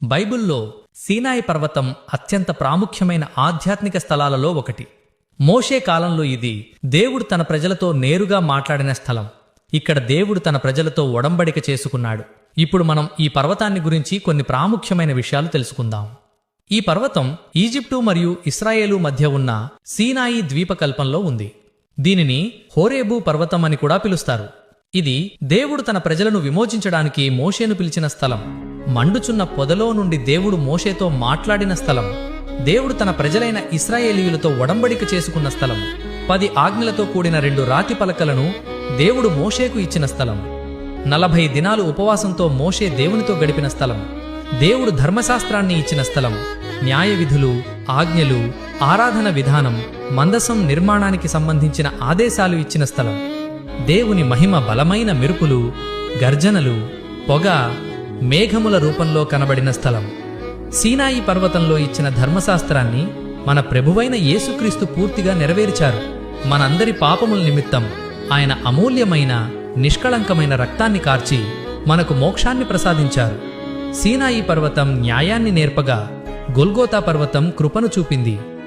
బైబిల్లో సీనాయి పర్వతం అత్యంత ప్రాముఖ్యమైన ఆధ్యాత్మిక స్థలాలలో ఒకటి. మోషే కాలంలో ఇది దేవుడు తన ప్రజలతో నేరుగా మాట్లాడిన స్థలం. ఇక్కడ దేవుడు తన ప్రజలతో ఒడంబడిక చేసుకున్నాడు. ఇప్పుడు మనం ఈ పర్వతాన్ని గురించి కొన్ని ప్రాముఖ్యమైన విషయాలు తెలుసుకుందాం. ఈ పర్వతం ఈజిప్టు మరియు ఇస్రాయేలు మధ్య ఉన్న సీనాయి ద్వీపకల్పంలో ఉంది. దీనిని హోరేబు పర్వతం అని కూడా పిలుస్తారు. ఇది దేవుడు తన ప్రజలను విమోచించడానికి మోషేను పిలిచిన స్థలం. మండుచున్న పొదలో నుండి దేవుడు మోషేతో మాట్లాడిన స్థలం. దేవుడు తన ప్రజలైన ఇశ్రాయేలీయులతో ఒడంబడిక చేసుకున్న స్థలం. 10 ఆజ్ఞలతో కూడిన 2 రాతి పలకలను దేవుడు మోషేకు ఇచ్చిన స్థలం. 40 దినాలు ఉపవాసంతో మోషే దేవునితో గడిపిన స్థలం. దేవుడు ధర్మశాస్త్రాన్ని ఇచ్చిన స్థలం. న్యాయ విధులు, ఆజ్ఞలు, ఆరాధన విధానం, మందసం నిర్మాణానికి సంబంధించిన ఆదేశాలు ఇచ్చిన స్థలం. దేవుని మహిమ బలమైన మెరుపులు, గర్జనలు, పొగ, మేఘముల రూపంలో కనబడిన స్థలం. సీనాయి పర్వతంలో ఇచ్చిన ధర్మశాస్త్రాన్ని మన ప్రభువైన యేసుక్రీస్తు పూర్తిగా నెరవేర్చారు. మనందరి పాపముల నిమిత్తం ఆయన అమూల్యమైన, నిష్కళంకమైన రక్తాన్ని కార్చి మనకు మోక్షాన్ని ప్రసాదించారు. సీనాయి పర్వతం న్యాయాన్ని నేర్పగా, గొల్గోతా పర్వతం కృపను చూపింది.